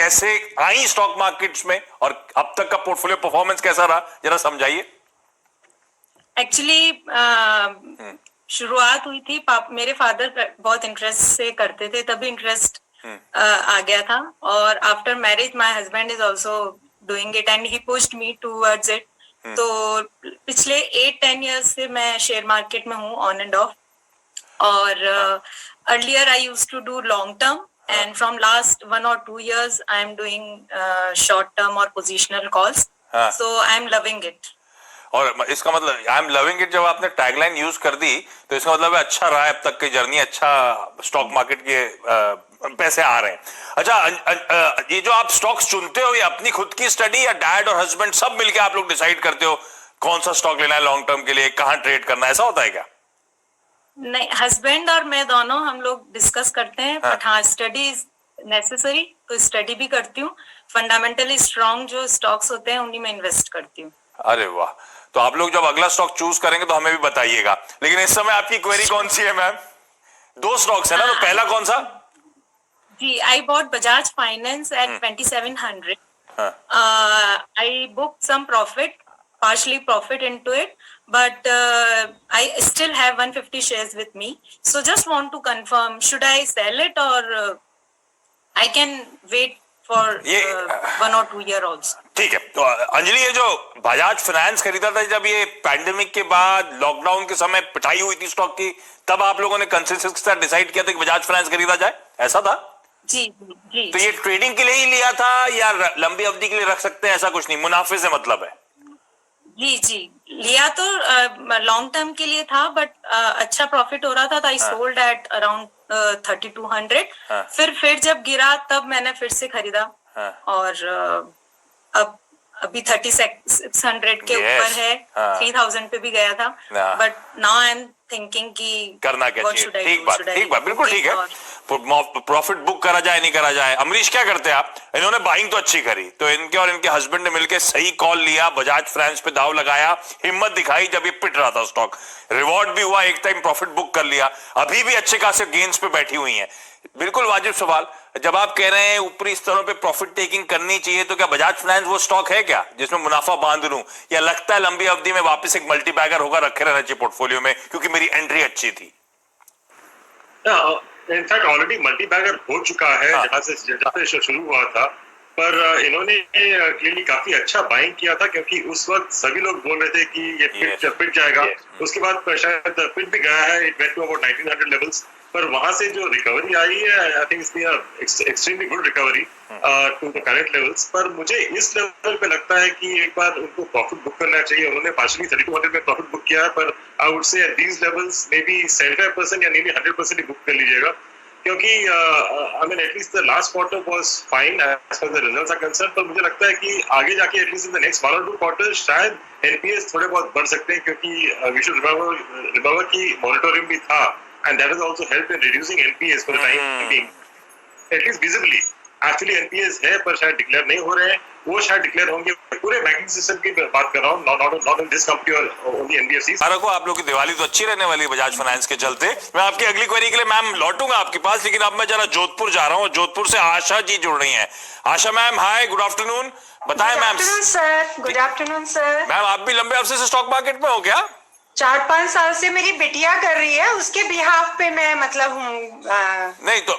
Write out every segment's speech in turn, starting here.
कैसे आई stock markets में और अब तक का पोर्टफोलियो परफॉर्मेंस कैसा रहा, जरा समझाइए। एक्चुअली शुरुआत हुई थी, मेरे फादर बहुत इंटरेस्ट से करते थे, तभी इंटरेस्ट आ गया था। और after marriage my husband is also doing it and he pushed me towards it. तो पिछले 8-10 इयर्स से मैं शेयर मार्केट में हूँ, ऑन एंड ऑफ। और earlier I used to do long term and from last 1 or 2 years I am doing short term or positional calls. So I am loving it. और इसका मतलब I am loving it, जब आपने tagline use कर दी तो इसका मतलब है अच्छा रहा है अब तक की जर्नी, अच्छा स्टॉक मार्केट के पैसे आ रहे हैं। अच्छा, ये जो आप स्टॉक्स चुनते हो, ये अपनी खुद की स्टडी या डैड और हस्बैंड सब मिलके आप लोग डिसाइड करते हो कौन सा स्टॉक लेना है लॉन्ग टर्म के लिए, कहाँ ट्रेड करना है, ऐसा होता है क्या? नहीं, हस्बैंड और मैं दोनों हम लोग डिस्कस करते हैं। बट हाँ, स्टडी इज नेसेसरी, तो स्टडी भी करती हूँ। फंडामेंटली स्ट्रॉन्ग जो स्टॉक्स होते हैं उन्हीं में इन्वेस्ट करती हूँ। अरे वाह, तो आप लोग जब अगला स्टॉक चूज करेंगे तो हमें भी बताइएगा। लेकिन इस समय आपकी क्वेरी कौन सी है मैम? 2 स्टॉक्स है ना, तो पहला कौन सा? जी, I bought Bajaj Finance at 2700. I booked some profit, partially profit into it, but I still have 150 shares with me. So just want to confirm, should I sell it or I can wait for 1 or 2 year also? ठीक है, तो अंजलि, ये जो Bajaj finance खरीदा था जब ये pandemic के बाद लॉकडाउन के समय पिटाई हुई थी स्टॉक की, तब आप लोगों ने कंसेंसस के साथ डिसाइड किया था कि बजाज फाइनेंस खरीदा जाए, ऐसा था? जी जी। तो ये ट्रेडिंग के लिए ही लिया था या लंबी अवधि के लिए रख सकते हैं, ऐसा कुछ नहीं, मुनाफे से मतलब है? जी जी, लिया तो लॉन्ग टर्म के लिए था, बट अच्छा प्रॉफिट हो रहा था, तो आई सोल्ड एट अराउंड 3200। फिर जब गिरा तब मैंने फिर से खरीदा। और अब अभी 3600 के ऊपर है। 3000 पे भी गया था, but now I am thinking कि करना क्या चाहिए। ठीक बात, बिल्कुल ठीक है। प्रॉफिट बुक करा जाए नहीं करा जाए। अमरीश, क्या करते हैं आप? इन्होंने बाइंग तो अच्छी करी, तो इनके और इनके हस्बैंड ने मिलकर सही कॉल लिया, बजाज फाइनेंस पे दाव लगाया, हिम्मत दिखाई जब ये पिट रहा था स्टॉक, रिवॉर्ड भी हुआ, एक टाइम प्रॉफिट बुक कर लिया, अभी भी अच्छे खासे गेन्स पे बैठी हुई हैं। बिल्कुल वाजिब सवाल। जब आप कह रहे हैं ऊपरी स्तरों पे प्रॉफिट टेकिंग करनी चाहिए, तो क्या बजाज फाइनेंस वो स्टॉक है क्या जिसमें मुनाफा बांध लूं, या लगता है लंबी अवधि में वापस एक मल्टी बैगर होगा, रखे रहना चाहिए पोर्टफोलियो में क्योंकि मेरी एंट्री अच्छी थी? इनफैक्ट ऑलरेडी मल्टी बैगर हो चुका है। जहां से शुरू हुआ था, पर इन्होंने क्लियरली काफी अच्छा बाइंग किया था, क्योंकि उस वक्त सभी लोग बोल रहे थे कि ये पिट जाएगा। उसके बाद शायद पिट भी गया है, it went to about 1900 levels, पर वहां से जो रिकवरी आई है, I think it's been extremely good recovery to the current levels. पर मुझे इस लेवल पे लगता है कि एक बार उनको प्रॉफिट बुक करना चाहिए। उन्होंने पार्शियली 3200 में प्रॉफिट बुक किया है, पर I would say at these levels may be 75% या मे बी 100% ही बुक कर लीजिएगा, क्योंकि I mean at least the last quarter was fine as far the results are concern. पर मुझे लगता है कि आगे जाके at least in the next 1 or 2 quarters शायद एनपीएस थोड़े बहुत बढ़ सकते हैं, क्योंकि वी शुड रिमेंबर कि मॉनिटरिंग भी था, and that has also helped in reducing NPAs for the time being, at least visibly. Actually NPAs है, पर शायद डिक्लेयर नहीं हो रहे हैं, वो शायद डिक्लेयर होंगे। पूरे बैंकिंग सिस्टम की बात कर रहा हूँ, नॉट इन दिस कंपनी और ओनली एनबीएफसीज। आप लोग की दिवाली तो अच्छी रहने वाली है बजाज फाइनेंस के चलते। मैं आपकी अगली क्वेरी के लिए मैम लौटूंगा आपके पास, लेकिन अब मैं जरा जोधपुर जा रहा हूँ। जोधपुर से आशा जी जुड़ रही हैं। आशा मैम, हाय, गुड आफ्टरनून। बताएं ma'am. Good afternoon sir. Ma'am, आप भी लंबे अरसे से स्टॉक मार्केट में हो क्या? 4-5 साल से मेरी बिटिया कर रही है, उसके बिहाफ पे मैं मतलब हूँ। नहीं तो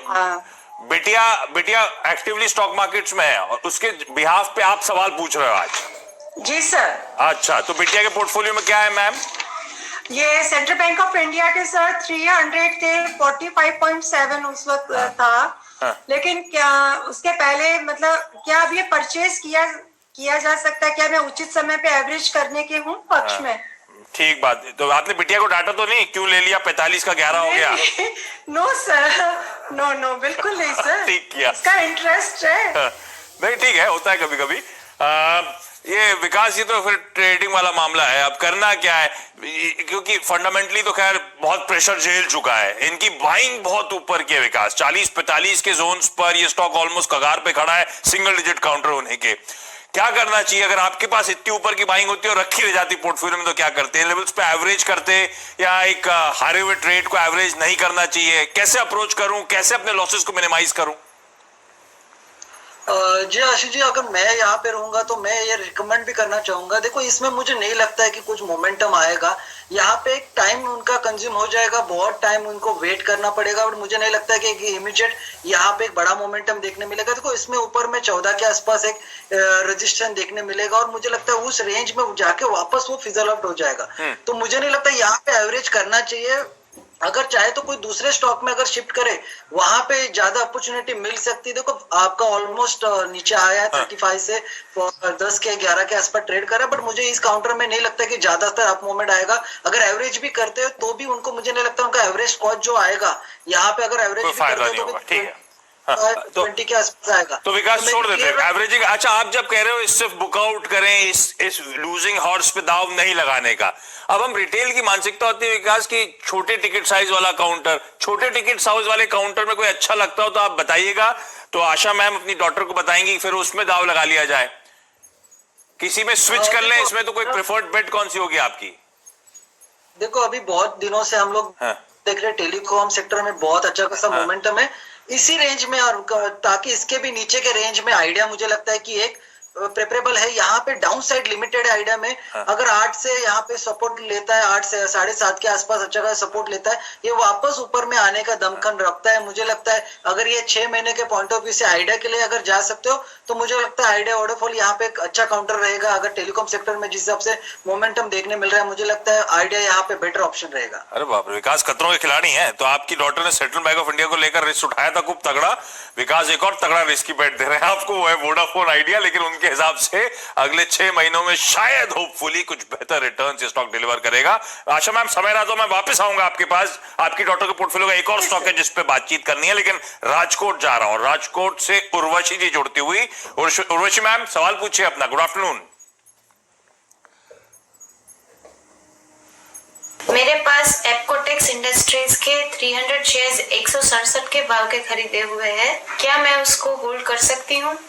बिटिया एक्टिवली स्टॉक मार्केट्स में है और उसके बिहाफ पे आप सवाल पूछ रहे हो आज? जी सर। अच्छा, तो बिटिया के पोर्टफोलियो में क्या है मैम? ये सेंट्रल बैंक ऑफ इंडिया के सर 300 थे, 45.7 उस वक्त था। लेकिन क्या उसके पहले मतलब क्या अब ये परचेज किया जा सकता है? क्या मैं उचित समय पे एवरेज करने के हूँ पक्ष में? ठीक बात है। तो आपने बिटिया को डांटा तो नहीं, क्यों ले लिया 45 का 11 हो गया? नो सर, नो बिल्कुल नहीं सर। ठीक किया, इसका इंटरेस्ट है। नहीं, ठीक है, होता है कभी कभी। ये विकास, ये तो फिर ट्रेडिंग वाला मामला है। अब करना क्या है, क्योंकि फंडामेंटली तो खैर बहुत प्रेशर झेल चुका है, इनकी बाइंग बहुत ऊपर की है विकास। 40-45 के जोन्स पर ये स्टॉक ऑलमोस्ट कगार पे खड़ा है सिंगल डिजिट काउंटर होने के। क्या करना चाहिए? अगर आपके पास इतनी ऊपर की बाइंग होती है और रखी रह जाती पोर्टफोलियो में, तो क्या करते हैं? लेवल्स पे एवरेज करते या एक हारे हुए ट्रेड को एवरेज नहीं करना चाहिए? कैसे अप्रोच करूं, कैसे अपने लॉसेस को मिनिमाइज करूं? जी आशीष जी, अगर मैं यहाँ पे रहूंगा तो मैं ये रिकमेंड भी करना चाहूंगा। देखो, इसमें मुझे नहीं लगता है कि कुछ मोमेंटम आएगा। यहाँ पे एक टाइम उनका कंज्यूम हो जाएगा, बहुत टाइम उनको वेट करना पड़ेगा, और मुझे नहीं लगता है कि इमीडिएट यहाँ पे एक बड़ा मोमेंटम देखने मिलेगा। देखो, इसमें ऊपर में 14 के आसपास एक रजिस्ट्रेशन देखने मिलेगा, और मुझे लगता है उस रेंज में जाके वापस वो फिजल आउट हो जाएगा। तो मुझे नहीं लगता यहाँ पे एवरेज करना चाहिए। अगर चाहे तो कोई दूसरे स्टॉक में अगर शिफ्ट करे, वहां पे ज्यादा अपॉर्चुनिटी मिल सकती है। देखो, आपका ऑलमोस्ट नीचे आया है 35 से 10 के 11 के आसपास ट्रेड कर रहा है, बट मुझे इस काउंटर में नहीं लगता कि ज्यादातर अप मूवमेंट आएगा। अगर एवरेज भी करते हो तो भी उनको, मुझे नहीं लगता उनका एवरेज कॉस्ट जो आएगा यहाँ पे, अगर एवरेज कोई भी फायदा करते नहीं हो तो होगा, भी ठीक है। हाँ, तो 20 के आसपास आएगा। तो विकास तो छोड़ मेरी देते हैं clear- एवरेजिंग। अच्छा, आप जब कह रहे हो इस सिर्फ बुकआउट करें, इस लूजिंग हॉर्स पे दाव नहीं लगाने का, अब हम रिटेल की मानसिकता होती है विकास की, छोटे टिकट साइज वाला काउंटर, छोटे टिकट साइज वाले काउंटर में कोई अच्छा लगता हो तो आप बताइएगा, तो आशा मैम अपनी डॉटर को बताएंगी, फिर उसमें दाव लगा लिया जाए, किसी में स्विच कर लें। इसमें तो कोई प्रेफर्ड बेट कौन सी होगी आपकी? देखो, अभी बहुत दिनों से हम लोग हाँ। देख रहे हैं टेलीकॉम सेक्टर में बहुत अच्छा खासा मोमेंटम है इसी रेंज में, और ताकि इसके भी नीचे के रेंज में आइडिया मुझे लगता है कि एक प्रेफरेबल है। यहाँ पे डाउन साइड लिमिटेड है आइडिया में। अगर 8 से यहाँ पे सपोर्ट लेता है, 8 से 7.5 के आसपास अच्छा खासा सपोर्ट लेता है, ये वापस ऊपर में आने का दमखम रखता है। मुझे लगता है अगर ये 6 महीने के पॉइंट ऑफ व्यू से आइडिया के लिए अगर जा सकते हो, तो मुझे लगता है आइडिया वोडाफोन यहाँ पे एक अच्छा काउंटर रहेगा। अगर टेलीकॉम सेक्टर में जिस हिसाब से मोमेंटम देखने मिल रहा है, मुझे लगता है आइडिया यहाँ पे बेटर ऑप्शन रहेगा। अरे बाप रे, विकास खतरों के खिलाड़ी हैं। तो आपकी डॉटर ने सेंट्रल बैंक ऑफ इंडिया को लेकर रिस्क उठाया था खूब तगड़ा, विकास एक और तगड़ा रिस्क की बेट दे रहे हैं आपको, वो है वोडाफोन आइडिया। लेकिन उनके हिसाब से अगले 6 महीनों में शायद होपफुली कुछ बेहतर रिटर्न से स्टॉक डिलीवर करेगा। आशा मैम, समय रहा तो मैं वापस आऊंगा आपके पास। आपकी डॉटर के पोर्टफोलियो का एक और स्टॉक है जिस पे बातचीत करनी है, लेकिन राजकोट जा रहा हूं, राजकोट से उर्वशी जी जुड़ती हुई। उर्वशी मैम, सवाल पूछिए अपना। Good afternoon. मेरे पास एप्कोटेक्स इंडस्ट्रीज के 300 शेयर्स 167 के भाव के खरीदे हुए हैं, क्या मैं उसको होल्ड कर सकती हूँ?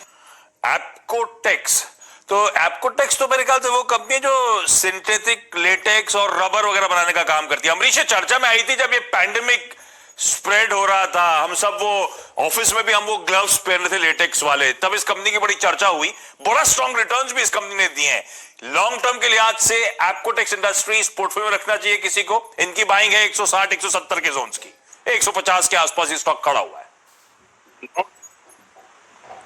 एप्कोटेक्स, तो एप्कोटेक्स तो मेरे ख्याल से वो कंपनी है जो सिंथेटिक लेटेक्स और रबर वगैरह बनाने का काम करती है। अमरीश, चर्चा में आई थी जब ये पैंडेमिक स्प्रेड हो रहा था, हम सब वो ऑफिस में भी हम वो ग्लव्स पहन रहे थे लेटेक्स वाले, तब इस कंपनी की बड़ी चर्चा हुई। बड़ा स्ट्रॉन्ग रिटर्न्स भी इस कंपनी ने दिए हैं। लॉन्ग टर्म के लिहाज से एप्कोटेक्स इंडस्ट्रीज पोर्टफोलियो में रखना चाहिए किसी को। इनकी बाइंग है 160 170 के जोन्स की, 150 के आसपास ये स्टॉक खड़ा हुआ है।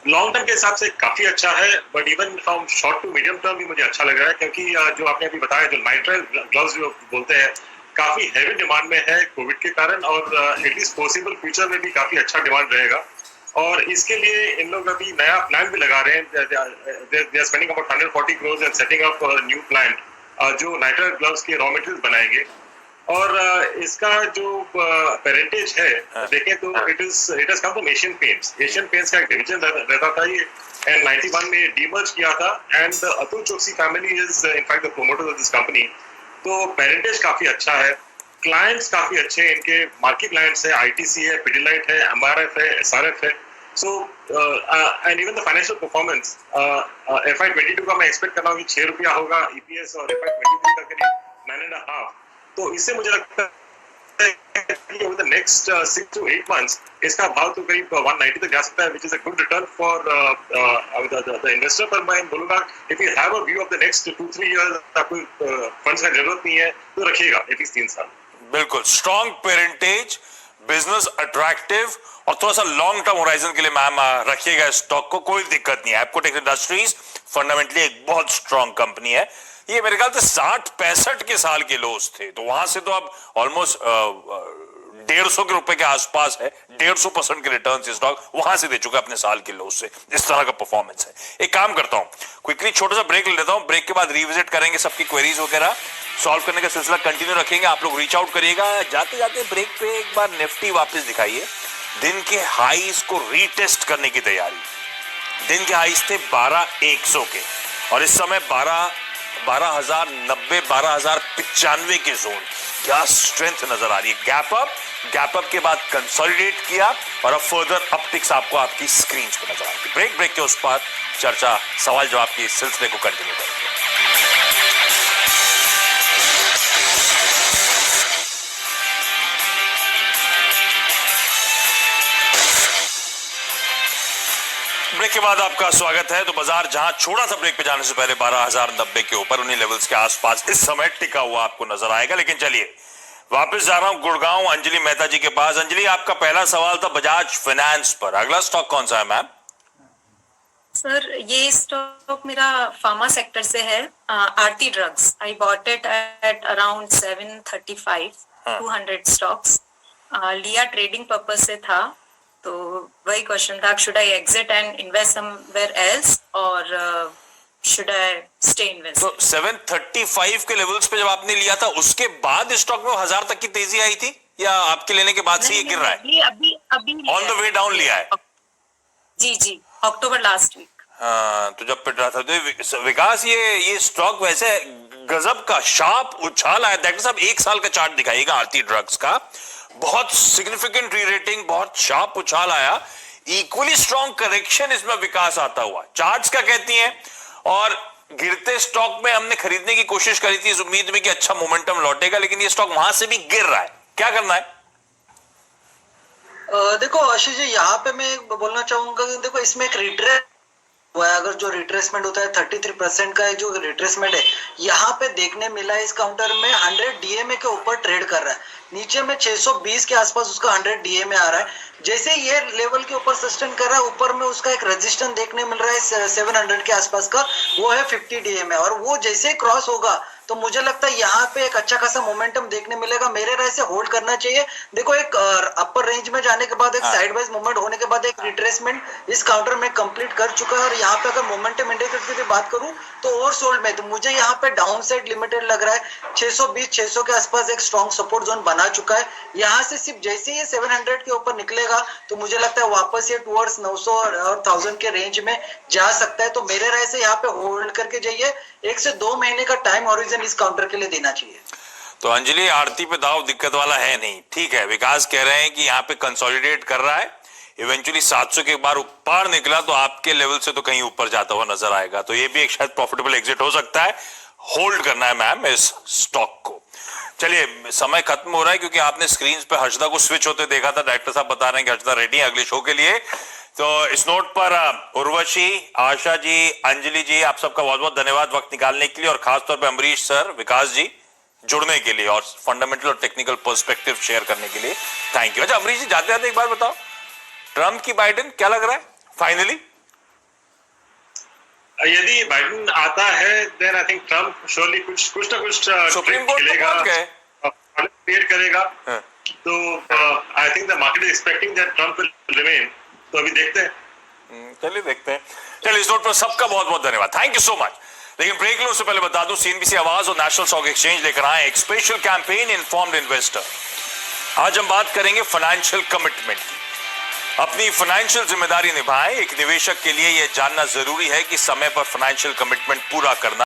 लॉन्ग टर्म के हिसाब से काफी अच्छा है, but even from short to medium term भी मुझे अच्छा लग रहा है, क्योंकि जो आपने अभी बताया, जो नाइट्राइल ग्लव्स जो बोलते हैं, काफी हैवी डिमांड में है कोविड के कारण, और एटलीस्ट पॉसिबल फ्यूचर में भी काफी अच्छा डिमांड रहेगा। और इसके लिए इन लोग अभी नया प्लान भी लगा रहे हैं। They are spending about 140 crore and setting up new plant जो नाइट्राइल ग्लव्स के रॉ मटेरियल बनाएंगे। और इसका जो पेरेंटेज है देखें तो it has come from Asian Paints. Asian Paints का एक डिवीजन रहता था ये, एंड 91 में डीमर्ज किया था, and Atul Choksi family is in fact the promoter of this company. तो पेरेंटेज काफी अच्छा है, क्लाइंट्स काफी अच्छे हैं, इनके मार्केट क्लाइंट्स है, आईटीसी है, पिडिलाइट है, एमआरएफ है, एसआरएफ है। So and even the financial performance FY22 का मैं एक्सपेक्ट कर रहा हूँ कि 6 रुपया होगा ईपीएस, और FY23 का करीब 9.5। तो इससे मुझे लगता है कि over the next 6 to 8 months इसका भाव तो करीब 190 तक जा सकता है, which is a good return for the investor. पर मैं बोलूंगा, if you have a view of the next 2-3 years, आपको फंड्स का जरूरत नहीं है तो रखिएगा एटलीस्ट 3 साल। बिल्कुल स्ट्रॉन्ग पेरेंटेज, बिजनेस अट्रैक्टिव, और थोड़ा सा लॉन्ग टर्म होराइजन के लिए मैम रखिएगा स्टॉक को, कोई दिक्कत नहीं है। एप्कोटेक्स इंडस्ट्रीज फंडामेंटली एक बहुत स्ट्रॉन्ग कंपनी है। ये मेरे ख्याल से 60-65 के साल के लोस थे, तो वहां से तो अब ऑलमोस्ट 150 के रुपए के आसपास है, 150% के रिटर्न से स्टॉक वहां से दे चुका है अपने साल के लोस से। इस तरह का परफॉर्मेंस है। एक काम करता हूं, क्विकली छोटा सा ब्रेक ले लेता हूं, ब्रेक के बाद रिविजिट करेंगे, सबकी क्वेरीज वगैरह सॉल्व करने का सिलसिला कंटिन्यू रखेंगे। आप लोग रीच आउट करिएगा। जाते जाते ब्रेक पे एक बार निफ्टी वापस दिखाइए, दिन के हाईज को रीटेस्ट करने की तैयारी। दिन के हाईज थे 12,100 के, और इस समय 12,090 12,095 के जोन। क्या स्ट्रेंथ नजर आ रही है। गैप अप के बाद कंसोलिडेट किया, और अब फर्दर अपटिक्स आपको आपकी स्क्रीन पे नजर आएगी। ब्रेक के उस पर चर्चा, सवाल जवाब के सिलसिले को कंटिन्यू करेंगे। ब्रेक के बाद आपका स्वागत है। तो बाजार जहां छोड़ा था ब्रेक पे जाने से पहले 12,090 के ऊपर, उन्हीं लेवल्स के आसपास इस समय टिका हुआ आपको नजर आएगा। लेकिन चलिए वापस जा रहा हूं गुड़गांव अंजलि मेहता जी के पास। अंजलि, आपका पहला सवाल था बजाज फाइनेंस पर, अगला स्टॉक कौन सा है मैम? सर ये स्टॉक मेरा फार्मा सेक्टर से है, Aarti Drugs. I bought it at around 735, 200 stocks लिया, ट्रेडिंग पर्पस से था। तो वही क्वेश्चन था, should I exit and invest somewhere else और शुड आई स्टे इन्वेस्ट? तो 735 के लेवल्स पे जब आपने लिया था उसके बाद स्टॉक में 1000 तक की तेजी आई थी, या आपके लेने के बाद से ये गिर रहा है? अभी ऑन द वे डाउन लिया है? जी, अक्टूबर लास्ट वीक। हाँ, तो जब पिट रहा था तो विकास, ये स्टॉक वैसे गजब का शार्प उछाल आया। डॉक्टर साहब एक साल का चार्ट दिखाइएगा आरती ड्रग्स का, बहुत सिग्निफिकेंट री-रेटिंग, बहुत शार्प उछाल आया, इक्वली स्ट्रॉन्ग करेक्शन इसमें विकास आता हुआ। चार्ट्स क्या कहती हैं? और गिरते स्टॉक में हमने खरीदने की कोशिश करी थी इस उम्मीद में कि अच्छा मोमेंटम लौटेगा, लेकिन ये स्टॉक वहां से भी गिर रहा है, क्या करना है? देखो आशीष जी, यहाँ पे मैं बोलना चाहूंगा कि देखो इसमें एक रिट्रेस हुआ है। अगर जो रिट्रेसमेंट होता है 33% का जो रिट्रेसमेंट है यहाँ पे देखने मिला है। इस काउंटर में 100 डीएमए के ऊपर ट्रेड कर रहा है, नीचे में 620 के आसपास उसका 100 डीएमए आ रहा है। जैसे ये लेवल के ऊपर सस्टेन कर रहा है, ऊपर में उसका एक रेजिस्टेंस देखने मिल रहा है 700 के आसपास का, वो है 50 डीएमए। और वो जैसे क्रॉस होगा तो मुझे लगता है यहाँ पे एक अच्छा खासा मोमेंटम देखने मिलेगा। मेरे राय से होल्ड करना चाहिए। देखो एक अपर रेंज में जाने के बाद एक साइडवाइज मूवमेंट होने के बाद एक रिट्रेसमेंट इस काउंटर में कंप्लीट कर चुका है। और यहाँ पे अगर मोमेंटम इंडिकेटर की बात करूं तो ओवरसोल्ड में, तो मुझे यहाँ पे डाउन साइड लिमिटेड लग रहा है। 620-600 के आसपास एक स्ट्रॉन्ग सपोर्ट जोन बना चुका है। यहाँ से सिर्फ जैसे ये 700 के ऊपर निकलेगा तो मुझे लगता है वापस ये टूवर्ड्स 900 और 1000 के रेंज में जा सकता है। तो मेरे राय से यहाँ पे होल्ड करके जाइए। 1 से 2 महीने का टाइम ऑरिजिन इस काउंटर के लिए देना चाहिए। तो अंजलि, आरती पे दाव दिक्कत वाला है नहीं, ठीक है। विकास कह रहे हैं कि यहाँ पे कंसोलिडेट कर रहा है, इवेंचुअली 700 के बार ऊपर निकला तो आपके लेवल से तो कहीं ऊपर जाता हुआ नजर आएगा। तो ये भी एक शायद प्रॉफिटेबल एग्जिट हो सकता है। होल्ड करना है मैम इस स्टॉक को। चलिए समय खत्म हो रहा है क्योंकि आपने स्क्रीन पे हर्षदा को स्विच होते देखा था। डायरेक्टर साहब बता रहे हैं कि हर्षदा रेडी है अगले शो के लिए। तो इस नोट पर उर्वशी, आशा जी, अंजलि जी, आप सबका बहुत बहुत धन्यवाद वक्त निकालने के लिए, और खासतौर पे अमरीश सर, विकास जी जुड़ने के लिए और फंडामेंटल और टेक्निकल पर्सपेक्टिव शेयर करने के लिए थैंक यू। अच्छा अमरीश जी, जाते जाते एक बार बताओ, ट्रंप की बाइडेन क्या लग रहा है फाइनली? यदि बाइडेन आता है then I think Trump surely कुछ ना कुछ सुप्रीम कोर्ट में पहुंच गए, क्रिएट करेगा। तो I think the market is expecting that Trump will remain. तो अभी देखते हैं। चलिए देखते हैं। चलिए इस नोट पर सबका बहुत बहुत धन्यवाद, थैंक यू सो मच। लेकिन ब्रेक लो से पहले बता दूं, सीएनबीसी आवाज और नेशनल स्टॉक एक्सचेंज लेकर आए एक स्पेशल कैंपेन इन्फॉर्म्ड इन्वेस्टर। आज हम बात करेंगे फाइनेंशियल कमिटमेंट की। अपनी फाइनेंशियल जिम्मेदारी निभाएं। एक निवेशक के लिए यह जानना जरूरी है कि समय पर फाइनेंशियल कमिटमेंट पूरा करना